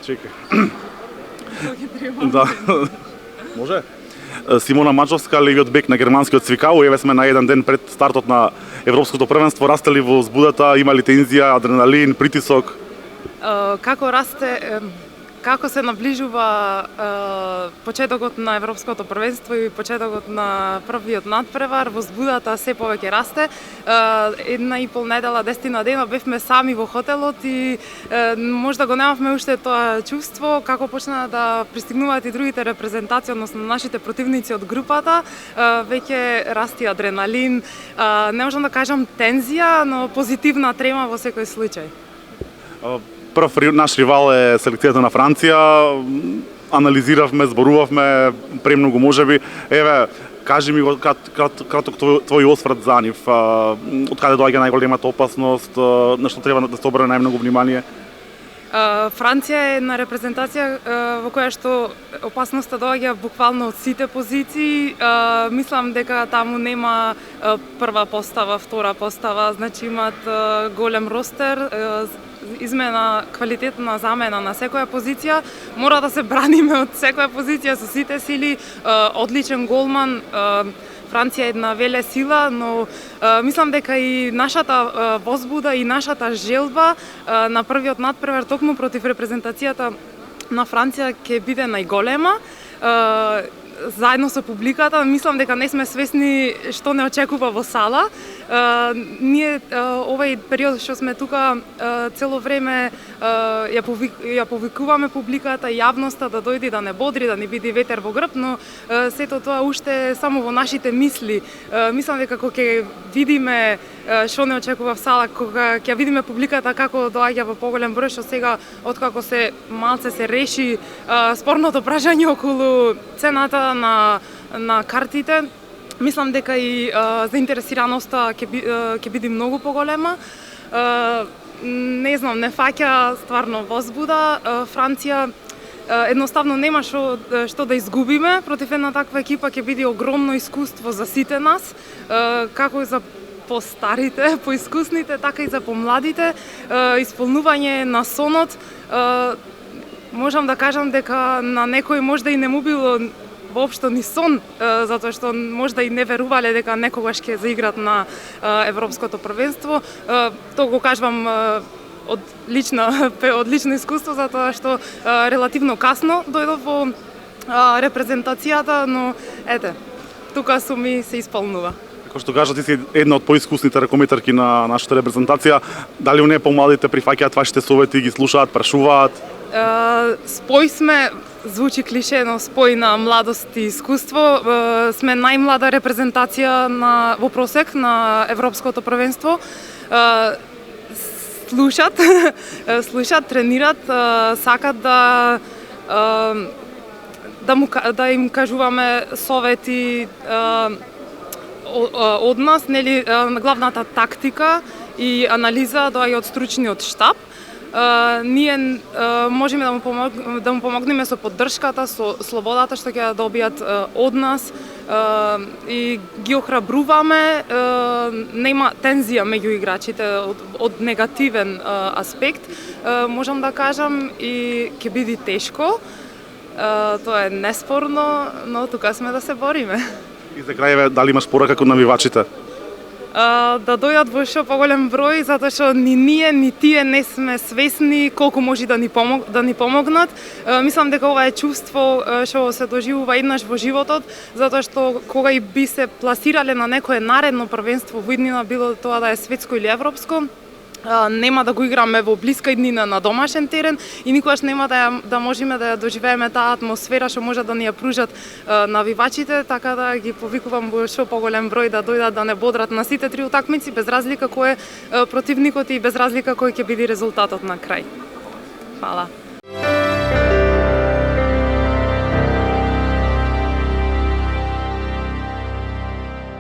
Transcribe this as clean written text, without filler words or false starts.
Чекај. Да. Може? Симона Мачовска, левиот бек на германскиот Цвикау, еве сме на еден ден пред стартот на Европското првенство, расте ли во возбудата, има ли тензија, адреналин, притисок? Како расте, како се наближува почетокот на Европското првенство и почетокот на првиот надпревар, возбудата се повеќе расте. Една и пол недела, 10 дена бевме сами во хотелот и можда го немавме уште тоа чувство како почна да пристигнуваат и другите репрезентации, односно нашите противници од групата, веќе расти адреналин, не можам да кажам тензија, но позитивна трема во секој случај. Прв наш ривал е селекцијата на Франција, анализиравме, зборувавме премногу можеби. Еве, кажи ми краток твој осврт за нив. Од каде доаѓа најголемата опасност, на што треба да се обрне најмногу внимание? Франција е една репрезентација во која што опасноста доаѓа буквално од сите позиции. Мислам дека таму нема прва постава, втора постава, значи имаат голем ростер, квалитетна замена на секоја позиција. Мора да се браниме од секоја позиција со сите сили, одличен голман. Франција е една веле сила, но мислам дека и нашата возбуда и нашата желба на првиот надпревар токму против репрезентацијата на Франција ќе биде најголема. Заедно со публиката, мислам дека не сме свесни што не очекува во сала. Ние овој период што сме тука цело време ја повикуваме публиката, јавноста да дојде, да не бодри, да не биде ветер во грб, но сето тоа уште само во нашите мисли. Мислам дека кога ќе видиме што не очекува в сала, кога ќе видиме публиката како доаѓа во поголем број, што сега откако се малце се реши спорното прашање околу цената на картите, мислам дека и заинтересираноста ќе биде многу поголема. Не знам, не фаќа стварно возбуда. Франција едноставно нема што да изгубиме против една таква екипа, ќе биде огромно искуство за сите нас, како и за постарите, поискусните, така и за помладите, исполнување на сонот. Можам да кажам дека на некој можда и не му било воопшто ни сон, затоа што можда и не верувале дека некогаш ќе заиграт на Европското првенство. Тоа го кажувам од лично искуство, затоа што релативно касно дојдов во репрезентацијата, но ете, тука сум и се исполнува. Како што кажа, ти си една од поискусните ракометарки на нашата репрезентација. Дали оние помладите прифаќаат вашите совети, ги слушаат, прашуваат? Спој сме, звучи клишено, спој на младост и искуство. Сме најмлада репрезентација во просек на Европското првенство. Слушат, тренират, сакат да им кажуваме совети од нас, нели, главната тактика и анализа доаѓа од стручниот штаб. Ние можеме да му помогнеме со поддршката, со слободата што ќе добијат од нас и ги охрабруваме. Нема тензија меѓу играчите од негативен аспект, можам да кажам, и ќе биде тешко. Тоа е неспорно, но тука сме да се бориме. И за крај, дали имаш порака кон навивачите? Да дојдат во што поголем број, затоа што ни ние, ни тие не сме свесни колку може да ни помогнат. Мислам дека ова е чувство што се доживува еднаш во животот, затоа што кога и би се пласирале на некое наредно првенство во иднина, било тоа да е светско или европско, нема да го играме во блиска иднина на домашен терен и никогаш нема да можеме да ја доживееме таа атмосфера што може да ни ја пружат навивачите, така да ги повикувам во што поголем број да дојдат да не бодрат на сите три утакмици, без разлика кој е противникот и без разлика кој ќе биде резултатот на крај. Фала.